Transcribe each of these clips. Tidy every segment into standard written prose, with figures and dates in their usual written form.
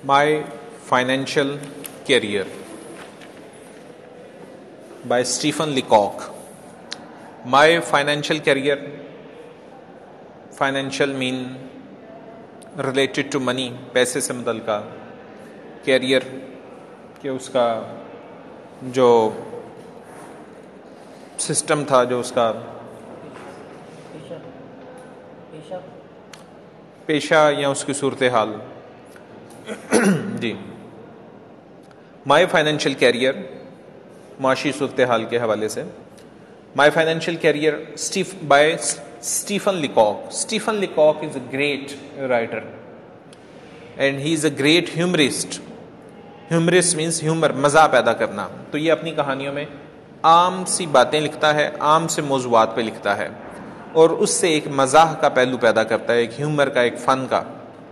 My Financial Career by Stephen Leacock. My financial career, financial mean related to money, पैसे से मुतल्लिक़ का career कि उसका जो सिस्टम था, जो उसका पेशा या उसकी सूरत हाल जी। माई फाइनेंशियल कैरियर माशी सूरत हाल के हवाले से। My financial career by Stephen Leacock. Stephen Leacock is a great writer and he is a great humorist. Humorist means humour, मज़ा पैदा करना। तो ये अपनी कहानियों में आम सी बातें लिखता है, आम से मौज़ूआत पे लिखता है और उससे एक मज़ाह का पहलू पैदा करता है, एक ह्यूमर का, एक फ़न का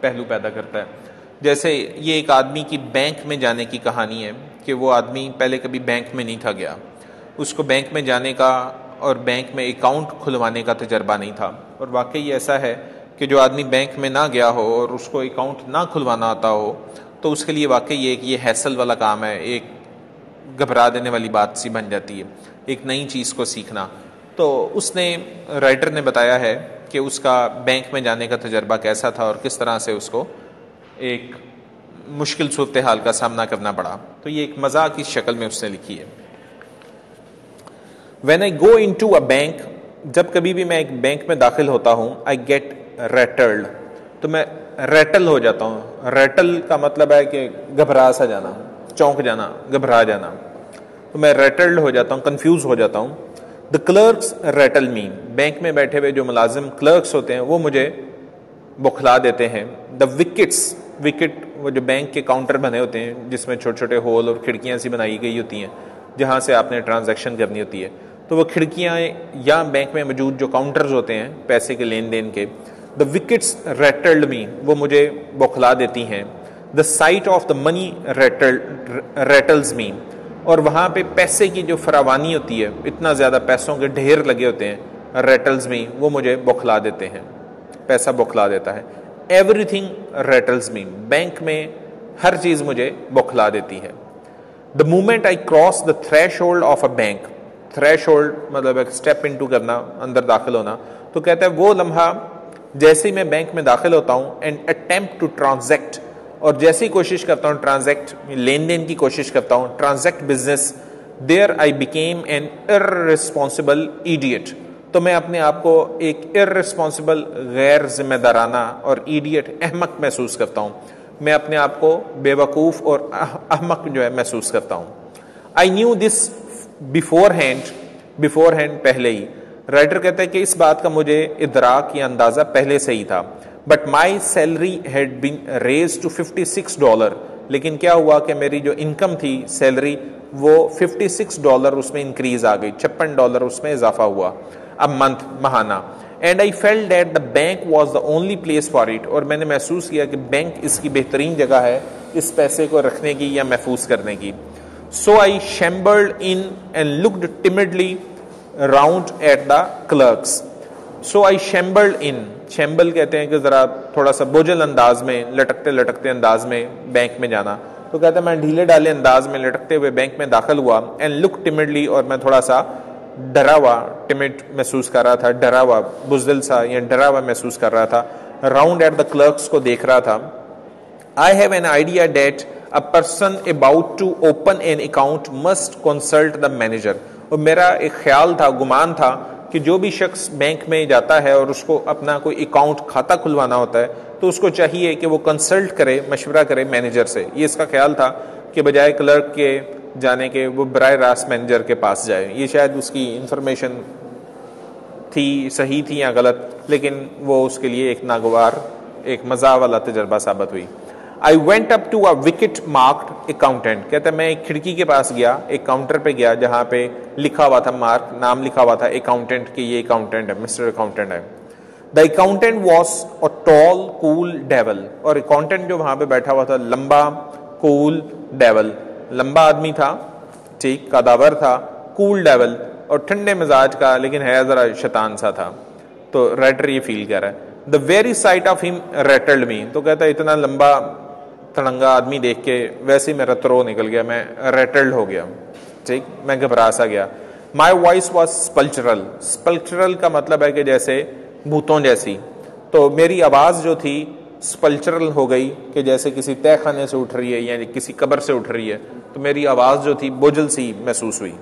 पहलू पैदा करता है। जैसे ये एक आदमी की बैंक में जाने की कहानी है कि वो आदमी पहले कभी बैंक में नहीं था गया, उसको बैंक में जाने का और बैंक में अकाउंट खुलवाने का तजर्बा नहीं था। और वाकई ऐसा है कि जो आदमी बैंक में ना गया हो और उसको अकाउंट ना खुलवाना आता हो तो उसके लिए वाकई एक ये हैसल वाला काम है, एक घबरा देने वाली बात सी बन जाती है, एक नई चीज़ को सीखना। तो उसने, राइटर ने बताया है कि उसका बैंक में जाने का तजर्बा कैसा था और किस तरह से उसको एक मुश्किल सूरत हाल का सामना करना पड़ा। तो ये एक मज़ाक की शक्ल में उसने लिखी है। When I go into a bank, जब कभी भी मैं एक बैंक में दाखिल होता हूँ, I get rattled, तो मैं रैटल हो जाता हूँ। रैटल का मतलब है कि घबरा सा जाना, चौंक जाना, घबरा जाना। तो मैं रैटल्ड हो जाता हूँ, कंफ्यूज हो जाता हूँ। The clerks rattle me, bank में बैठे हुए जो मुलाजिम क्लर्क्स होते हैं वो मुझे बौखला देते हैं। द विकेट्स, विकेट वो जो बैंक के काउंटर बने होते हैं जिसमें छोटे छोटे होल और खिड़कियाँ सी बनाई गई होती हैं जहाँ से आपने ट्रांजैक्शन करनी होती है, तो वो खिड़कियाँ या बैंक में मौजूद जो काउंटर्स होते हैं पैसे के लेन देन के, द विकेट्स रैटल्ड मी, वो मुझे बौखला देती हैं। The sight of the money rattles me, और वहाँ पे पैसे की जो फरावानी होती है, इतना ज़्यादा पैसों के ढेर लगे होते हैं, रैटल्स मी, वो मुझे बौखला देते हैं, पैसा बौखला देता है। एवरीथिंग रैटल्स मी, बैंक में हर चीज़ मुझे बौखला देती है। The moment I cross the threshold of a bank, threshold मतलब एक स्टेप इनटू करना, अंदर दाखिल होना। तो कहता है वो लम्हा जैसे ही मैं बैंक में दाखिल होता हूँ, एंड अटेम्प्ट टू ट्रांजैक्ट, और जैसी कोशिश करता हूँ ट्रांजैक्ट, लेन देन की कोशिश करता हूँ, transact business, there I became an irresponsible idiot, तो मैं अपने आप को एक इर्रेस्पॉन्सिबल, गैर जिम्मेदाराना और इडियट, अहमक महसूस करता हूँ। मैं अपने आप को बेवकूफ़ और अहमक जो है महसूस करता हूँ। I new this before hand पहले ही। राइटर कहता है कि इस बात का मुझे इदराक या अंदाज़ा पहले से ही था। But my salary had been raise to $56, लेकिन क्या हुआ कि मेरी जो इनकम थी, सैलरी, वो $56 उसमें इंक्रीज आ गई, $56 उसमें इजाफा हुआ अब month, Mahana. And I felt that the bank was the only place for it, और मैंने महसूस किया कि बैंक इसकी बेहतरीन जगह है इस पैसे को रखने की या महफूज करने की। So I shambled in and looked timidly round at the clerks. So I shambled in, shambled कहते हैं कि ज़रा थोड़ा सा बोझल अंदाज में, लटकते लटकते अंदाज में बैंक में जाना। तो कहते हैं मैं ढीले डाले अंदाज में लटकते हुए बैंक में दाखिल हुआ। एंड लुक टिमिडली, और मैं थोड़ा सा डरा हुआ, टिमिड महसूस कर रहा था, डरा हुआ, बुज़दिल सा या डरा हुआ महसूस कर रहा था। राउंड एट द क्लर्क्स को देख रहा था। I have an idea that a person about to open an account must consult the manager, और मेरा एक ख्याल था, गुमान था कि जो भी शख्स बैंक में जाता है और उसको अपना कोई अकाउंट, खाता खुलवाना होता है, तो उसको चाहिए कि वो कंसल्ट करे, मशवरा करे मैनेजर से। ये इसका ख्याल था कि बजाय क्लर्क के जाने के वो बराह रास्त मैनेजर के पास जाए। ये शायद उसकी इंफॉर्मेशन थी, सही थी या गलत, लेकिन वो उसके लिए एक नागवार, एक मज़ा वाला तजर्बा साबित हुई। I went up to a wicket marked accountant, कहता है मैं एक खिड़की के पास गया, एक काउंटर पे गया जहाँ पे लिखा हुआ था, मार्क, नाम लिखा हुआ था अकाउंटेंट कि ये अकाउंटेंट है, मिस्टर अकाउंटेंट है। The accountant was a tall cool devil, और अकाउंटेंट जो वहाँ पे बैठा हुआ था, लंबा, कूल डेवल, लंबा आदमी था, ठीक, कदावर था, कूल डेवल, और ठंडे मिजाज का, लेकिन है ज़रा शैतान सा था। तो राइटर ये फील कर रहा है। The very sight of him rattled me, तो कहता है इतना लंबा तड़ंगा आदमी देख के वैसे ही मेरा त्रो निकल गया, मैं रेटल्ड हो गया, ठीक, मैं घबरा सा गया। My voice was स्पल्चरल। स्पल्चरल का मतलब है कि जैसे भूतों जैसी, तो मेरी आवाज़ जो थी स्पल्चरल हो गई कि जैसे किसी तह खाने से उठ रही है या किसी कब्र से उठ रही है, तो मेरी आवाज़ जो थी बोझल सी महसूस हुई।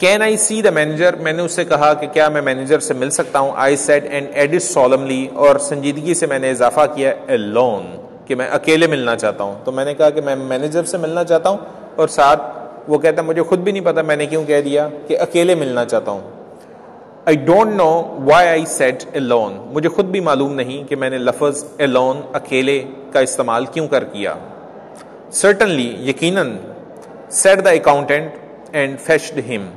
Can I see the manager, मैंने उससे कहा कि क्या मैं मैनेजर से मिल सकता हूँ। I said and added solemnly, और संजीदगी से मैंने इजाफा किया एलोन, कि मैं अकेले मिलना चाहता हूँ। तो मैंने कहा कि मैं मैनेजर से मिलना चाहता हूँ, और साथ वो कहता मुझे खुद भी नहीं पता मैंने क्यों कह दिया कि अकेले मिलना चाहता हूँ। I don't know why I said alone, मुझे खुद भी मालूम नहीं कि मैंने लफ्ज़ एलोन अकेले का इस्तेमाल क्यों कर किया। सर्टनली, यकीनन, said the accountant and fetched him,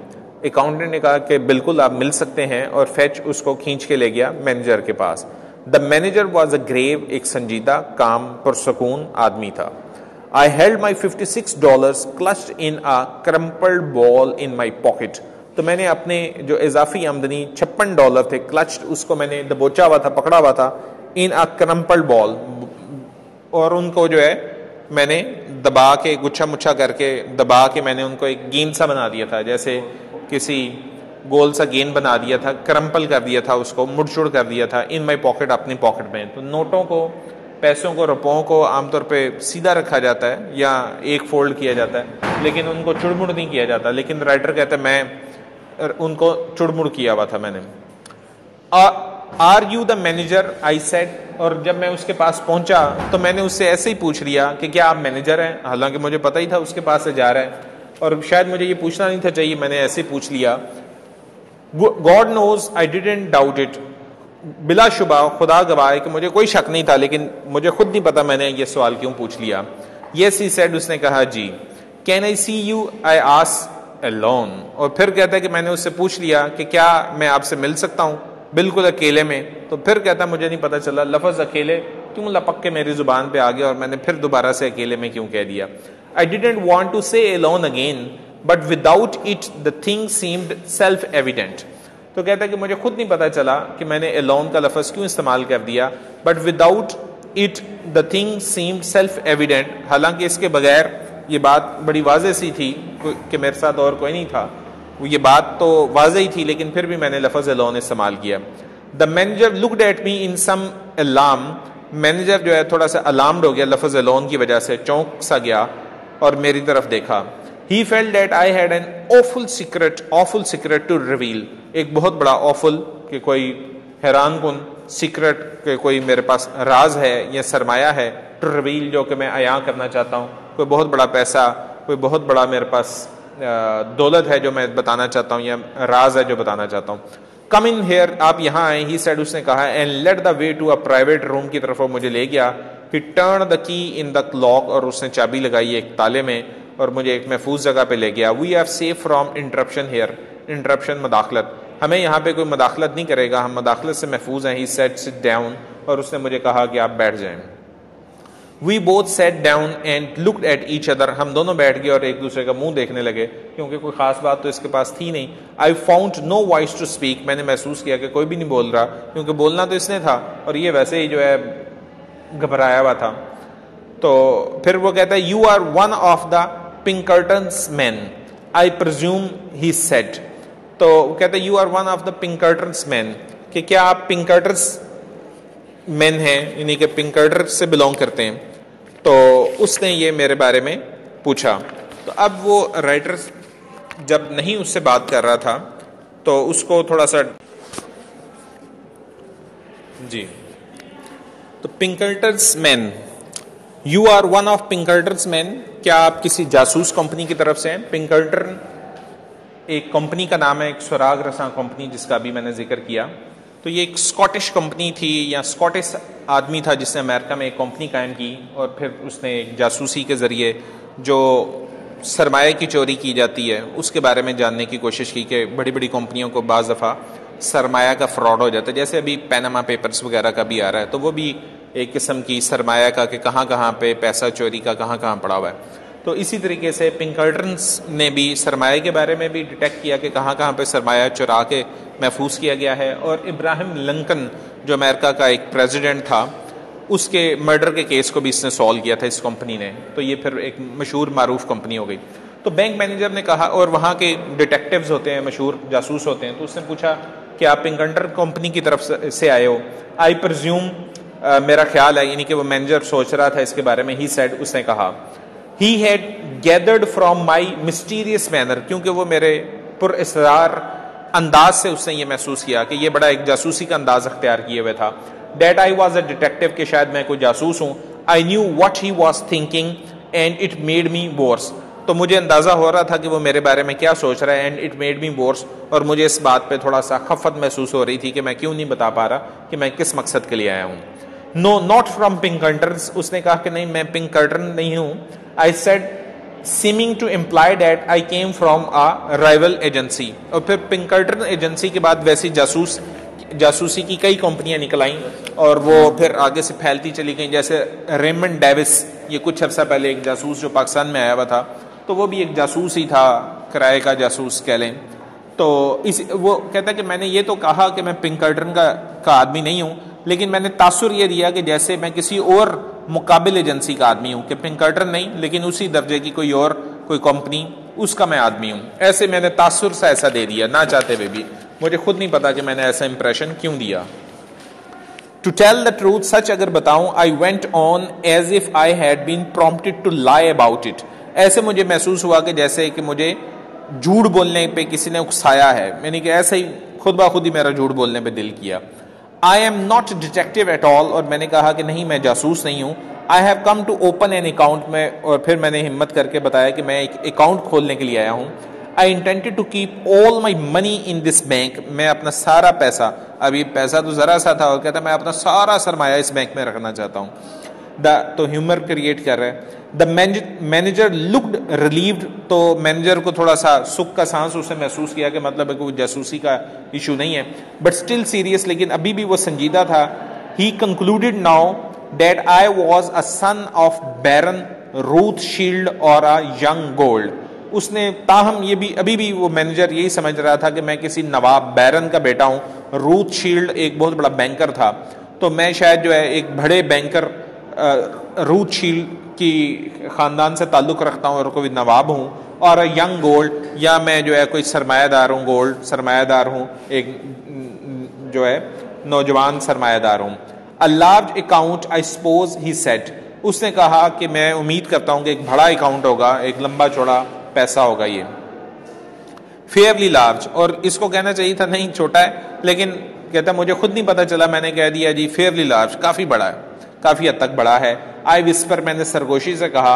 accountant ने कहा कि बिल्कुल आप मिल सकते हैं, और फेच उसको खींच के ले गया मैनेजर के पास। The manager was a grave, एक संजीदा, काम, पुरसकून आदमी था। I held my $56 clutched in a crumpled ball in my pocket, तो मैंने अपने जो इजाफी आमदनी $56 थे, क्लच्ड, उसको मैंने दबोचा हुआ था, पकड़ा हुआ था, इन अ क्रम्पल्ड बॉल, और उनको जो है मैंने दबा के, गुच्छा मुच्छा करके दबा के मैंने उनको एक गेंद सा बना दिया था, जैसे किसी गोल सा गेंद बना दिया था, क्रम्पल कर दिया था, उसको मुड़चुड़ कर दिया था, इन माई पॉकेट, अपनी पॉकेट में। तो नोटों को, पैसों को, रुपयों को आमतौर पे सीधा रखा जाता है या एक फोल्ड किया जाता है, लेकिन उनको चुड़मुड़ नहीं किया जाता। लेकिन राइटर कहता है मैं उनको चुड़मुड़ किया हुआ था मैंने। Are you the manager, I said, और जब मैं उसके पास पहुंचा तो मैंने उससे ऐसे ही पूछ लिया कि क्या आप मैनेजर हैं, हालांकि मुझे पता ही था उसके पास से जा रहा है, और शायद मुझे ये पूछना नहीं था चाहिए, मैंने ऐसे ही पूछ लिया। God knows I didn't doubt it, बिलाशुबा खुदा गवाह है कि मुझे कोई शक नहीं था, लेकिन मुझे खुद नहीं पता मैंने ये सवाल क्यों पूछ लिया। यस ही सेड, उसने कहा जी। Can I see you, I asked alone, और फिर कहता है कि मैंने उससे पूछ लिया कि क्या मैं आपसे मिल सकता हूँ बिल्कुल अकेले में। तो फिर कहता मुझे नहीं पता चला लफ्ज़ अकेले क्यों लपक के मेरी जुबान पे आ गया, और मैंने फिर दोबारा से अकेले में क्यों कह दिया। आई डिडंट वांट टू से alone again, but without it the thing seemed self evident. तो कहता है कि मुझे खुद नहीं पता चला कि मैंने एलोन का लफ्ज़ क्यों इस्तेमाल कर दिया, but without it the thing seemed self evident, हालांकि इसके बगैर ये बात बड़ी वाज़ेह सी थी कि मेरे साथ और कोई नहीं था, ये बात तो वाज़ेह ही थी, लेकिन फिर भी मैंने लफ्ज़ एलोन इस्तेमाल किया। The manager looked at me in some alarm, manager जो है थोड़ा सा अलार्म्ड हो गया लफ्ज़ एलोन की वजह से, चौंक सा गया और मेरी तरफ देखा। He felt that I had an awful secret to reveal, एक बहुत बड़ा ऑफुल कि कोई हैरान कुन सीक्रेट के कोई मेरे पास राज है या सरमाया है, टू रिवील जो कि मैं अयां करना चाहता हूँ, कोई बहुत बड़ा पैसा, कोई बहुत बड़ा मेरे पास दौलत है जो मैं बताना चाहता हूँ, या राज है जो बताना चाहता हूँ। कम इन हेयर, आप यहाँ आए, ही सेड, उसने कहा, and led the way to a private room की तरफ वो मुझे ले गया। ही turn the key in the lock, और उसने चाबी लगाई एक ताले में और मुझे एक महफूज जगह पे ले गया। We are safe from interruption here, interruption मदाखलत, हमें यहाँ पे कोई मदाखलत नहीं करेगा, हम मदाखलत से महफूज हैं। ही सेड सिट डाउन, और उसने मुझे कहा कि आप बैठ जाएं। We both sat down and looked at each other, हम दोनों बैठ गए और एक दूसरे का मुंह देखने लगे, क्योंकि कोई खास बात तो इसके पास थी नहीं। I found no voice to speak, मैंने महसूस किया कि कोई भी नहीं बोल रहा, क्योंकि बोलना तो इसने था और ये वैसे ही जो है घबराया हुआ था। तो फिर वो कहता है, you are one of the Pinkerton's man, I presume, he said. तो कहता है, you are one of the Pinkerton's man, कि क्या आप पिंकर्टन्स मैन हैं, यानी कि पिंकर्टर से बिलोंग करते हैं। तो उसने ये मेरे बारे में पूछा। तो अब वो राइटर जब नहीं उससे बात कर रहा था तो उसको थोड़ा सा जी, तो Pinkerton's man, you are one of Pinkerton's man, क्या आप किसी जासूस कंपनी की तरफ से हैं। पिंकर्टन एक कंपनी का नाम है, एक सुराग रसां कंपनी जिसका अभी मैंने जिक्र किया। तो ये एक स्कॉटिश कंपनी थी, या स्कॉटिश आदमी था जिसने अमेरिका में एक कंपनी कायम की, और फिर उसने जासूसी के ज़रिए जो सरमाए की चोरी की जाती है उसके बारे में जानने की कोशिश की कि बड़ी बड़ी कंपनियों को बाज़ दफ़ा सरमाया का फ्रॉड हो जाता है, जैसे अभी पैनामा पेपर्स वगैरह का भी आ रहा है। तो वो भी एक किस्म की सरमाया का कि कहाँ कहाँ पे पैसा चोरी का कहाँ कहाँ पड़ा हुआ है। तो इसी तरीके से पिंकर्टन्स ने भी सरमाया के बारे में भी डिटेक्ट किया कि कहाँ कहाँ पे सरमाया चुरा के महफूज किया गया है। और इब्राहिम लिंकन जो अमेरिका का एक प्रेसिडेंट था, उसके मर्डर के केस को भी इसने सॉल्व किया था इस कंपनी ने, तो ये फिर एक मशहूर मारूफ कंपनी हो गई। तो बैंक मैनेजर ने कहा, और वहाँ के डिटेक्टिव्स होते हैं, मशहूर जासूस होते हैं, तो उसने पूछा कि आप पिंकंटर कंपनी की तरफ से आए हो? आई प्रिज्यूम, मेरा ख्याल है, यानी कि वो मैनेजर सोच रहा था इसके बारे में। ही सेड, उसने कहा, he had gathered from my mysterious manner, क्योंकि वो मेरे पुरअसरार अंदाज से उसने ये महसूस किया कि ये बड़ा एक जासूसी का अंदाज अख्तियार किए हुए था। That I was a detective, के शायद मैं कोई जासूस हूँ। I knew what he was thinking and it made me worse, तो मुझे अंदाजा हो रहा था कि वो मेरे बारे में क्या सोच रहा है। And it made me verse, और मुझे इस बात पे थोड़ा सा खफत महसूस हो रही थी कि मैं क्यों नहीं बता पा रहा कि मैं किस मकसद के लिए आया हूँ। नो, नॉट फ्रॉम पिंकंटर्स, उसने कहा कि नहीं, मैं पिंकंटर नहीं हूँ। I said, seeming to imply that I came from a rival agency, और फिर पिंकंटर एजेंसी के बाद वैसी जासूसी की कई कंपनियां निकल आईं और वो फिर आगे से फैलती चली गई। जैसे रेमंड डेविस, ये कुछ अर्सा पहले एक जासूस जो पाकिस्तान में आया हुआ था, तो वो भी एक जासूस ही था, किराए का जासूस कह लें। तो वो कहता है कि मैंने ये तो कहा कि मैं पिंकर्टन का आदमी नहीं हूँ, लेकिन मैंने तासुर ये दिया कि जैसे मैं किसी और मुकाबिल एजेंसी का आदमी हूँ, कि पिंकर्टन नहीं लेकिन उसी दर्जे की कोई कंपनी, उसका मैं आदमी हूँ। ऐसे मैंने तासुर सा ऐसा दे दिया, ना चाहते हुए भी। मुझे खुद नहीं पता कि मैंने ऐसा इंप्रेशन क्यों दिया। टू टेल द ट्रूथ, सच अगर बताऊं, I went on as if I had been prompted to lie about it. ऐसे मुझे महसूस हुआ कि जैसे कि मुझे झूठ बोलने पे किसी ने उकसाया है, यानी कि ऐसे ही खुद ब खुद ही मेरा झूठ बोलने पे दिल किया। I am not detective at all, और मैंने कहा कि नहीं, मैं जासूस नहीं हूँ। I have come to open an account में, और फिर मैंने हिम्मत करके बताया कि मैं एक अकाउंट खोलने के लिए आया हूँ। I intended to keep all my money in this bank, मैं अपना सारा पैसा, अभी पैसा तो जरा सा था, और कहता मैं अपना सारा सरमाया इस बैंक में रखना चाहता हूँ। तो ह्यूमर क्रिएट कर रहा है। द मैनेजर लुक्ड रिलीव्ड, तो मैनेजर को थोड़ा सा सुख का सांस उसने महसूस किया कि मतलब है कि वो जासूसी का इशू नहीं है, बट स्टिल सीरियस, लेकिन अभी भी वो संजीदा था। He concluded now that I was a son of Baron Rothschild और अ यंग गोल्ड। उसने ताहम ये भी अभी भी वो मैनेजर यही समझ रहा था कि मैं किसी नवाब बैरन का बेटा हूँ। रूथशील्ड एक बहुत बड़ा बैंकर था, तो मैं शायद जो है एक बड़े बैंकर रूथशील्ड की ख़ानदान से ताल्लुक़ रखता हूँ और कोई नवाब हूँ। और यंग गोल्ड, या मैं जो है कोई सरमायादार हूँ, गोल्ड सरमायादार हूँ, एक जो है नौजवान सरमायादार हूँ। A large account I suppose, he said, उसने कहा कि मैं उम्मीद करता हूँ कि एक बड़ा अकाउंट होगा, एक लंबा चौड़ा पैसा होगा ये। फेयरली लार्ज, और इसको कहना चाहिए था नहीं छोटा है, लेकिन कहता मुझे खुद नहीं पता चला, मैंने कह दिया जी फेयरली लार्ज, काफ़ी बड़ा है, काफ़ी हद तक बड़ा है। आई विस्पर, मैंने सरगोशी से कहा,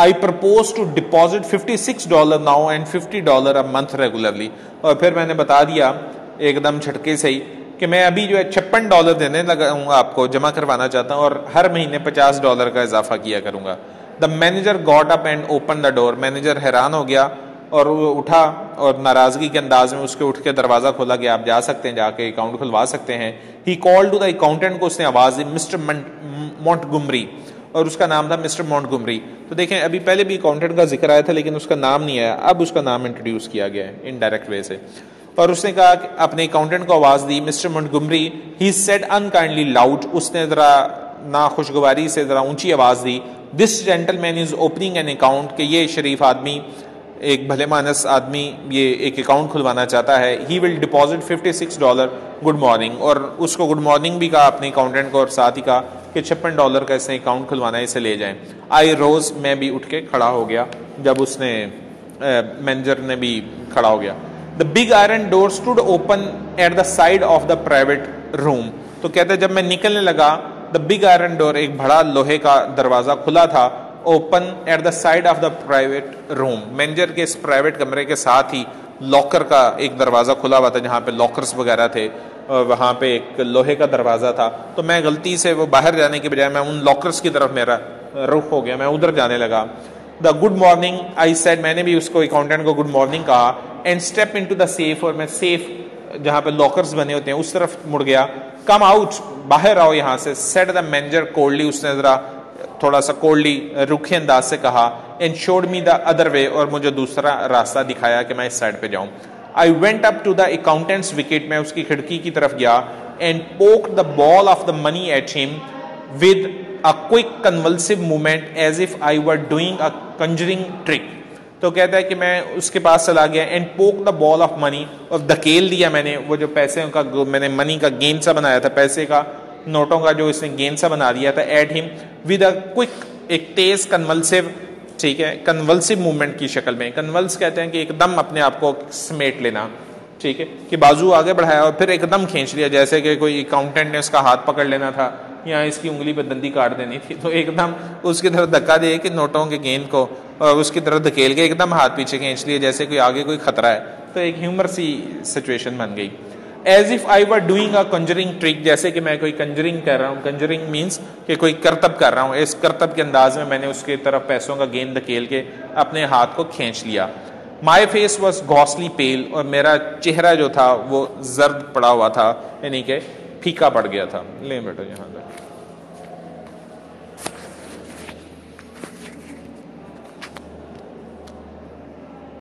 I propose to deposit $56 now and $50 a month regularly, और फिर मैंने बता दिया एकदम झटके से ही कि मैं अभी जो है $56 देने लगा हूँ, आपको जमा करवाना चाहता हूँ, और हर महीने $50 का इजाफा किया करूँगा। The manager got up and open the door, manager हैरान हो गया और वो उठा और नाराजगी के अंदाज में उसके उठ के दरवाजा खोला कि आप जा सकते हैं, जाके अकाउंट खुलवा सकते हैं। He called to the accountant, को उसने आवाज दी, मिस्टर मॉन्टगुमरी, और उसका नाम था मिस्टर मॉन्टगुमरी। तो देखें अभी पहले भी अकाउंटेंट का जिक्र आया था, लेकिन उसका नाम नहीं आया, अब उसका नाम इंट्रोड्यूस किया गया है इनडायरेक्ट वे से। और उसने कहा कि अपने अकाउंटेंट को आवाज दी, mister Montgomery. He said unkindly loud, उसने जरा नाखुशगवारी से जरा ऊंची आवाज दी, this gentleman is opening an account, कि ये शरीफ आदमी, एक भले मानस आदमी ये एक अकाउंट खुलवाना चाहता है। He will deposit $56, good morning, और उसको गुड मॉर्निंग भी कहा अपने अकाउंटेंट को, और साथ ही कहा कि $56 का इसने अकाउंट खुलवाना है, इसे ले जाएं। आई रोज, मैं भी उठ के खड़ा हो गया जब उसने मैनेजर ने भी खड़ा हो गया। The big iron door stood open at the side of the private room, तो कहते जब मैं निकलने लगा, द बिग आयरन डोर, एक बड़ा लोहे का दरवाजा खुला था, open at the side of the private room, manager के इस प्राइवेट कमरे के साथ ही लॉकर का एक दरवाजा खुला हुआ था जहाँ पे लॉकर्स वगैरह थे, और वहाँ पे एक लोहे का दरवाजा था। तो मैं गलती से वो बाहर जाने के बजाय मैं उन लॉकर्स की तरफ मेरा रुख हो गया, मैं उधर जाने लगा। The good morning I said, मैंने भी उसको अकाउंटेंट को गुड मॉर्निंग कहा, and step into the safe, और मैं सेफ जहाँ पे लॉकर्स बने होते हैं उस तरफ मुड़ गया। कम आउट, बाहर आओ यहाँ से, सेड द मैनेजर कोल्डली, उसने जरा थोड़ा सा कोल्डली रुखे अंदाज से कहा, and showed me the other way, और मुझे दूसरा रास्ता दिखाया कि मैं इस साइड पे जाऊं। I went up to the accountant's wicket, मैं उसकी खिड़की की तरफ गया, and poke the ball of the money at him, with a quick convulsive movement as if I were doing a conjuring trick। तो कहता है कि मैं उसके पास चला गया and poke the ball of money, और धकेल दिया मैंने वो जो पैसे का, मैंने मनी का गेंद सा बनाया था, पैसे का नोटों का जो इसने गेंद सा बना दिया था, at him with a quick, एक तेज कन्वल्सिव, ठीक है, कन्वल्सिव मूवमेंट की शक्ल में। कन्वल्स कहते हैं कि एकदम अपने आप को समेट लेना, ठीक है, कि बाजू आगे बढ़ाया और फिर एकदम खींच लिया, जैसे कि कोई अकाउंटेंट ने उसका हाथ पकड़ लेना था या इसकी उंगली पर दंदी काट देनी थी, तो एकदम उसकी तरफ धक्का दे कि नोटों के गेंद को, और उसकी तरफ धकेल के एकदम हाथ पीछे खींच लिए जैसे कोई आगे कोई खतरा है। तो एक ह्यूमर सी सिचुएशन बन गई। As if I were doing a conjuring trick, जैसे कि मैं कोई कंजरिंग कर रहा हूँ। कंजरिंग मीन्स कि कोई करतब कर रहा हूँ, इस करतब के अंदाज में मैंने उसकी तरफ पैसों का गेंद धकेल के अपने हाथ को खींच लिया। माई फेस वॉज गॉसली पेल, और मेरा चेहरा जो था वो जर्द पड़ा हुआ था, यानी कि फीका पड़ गया था। ले बेटो यहाँ पर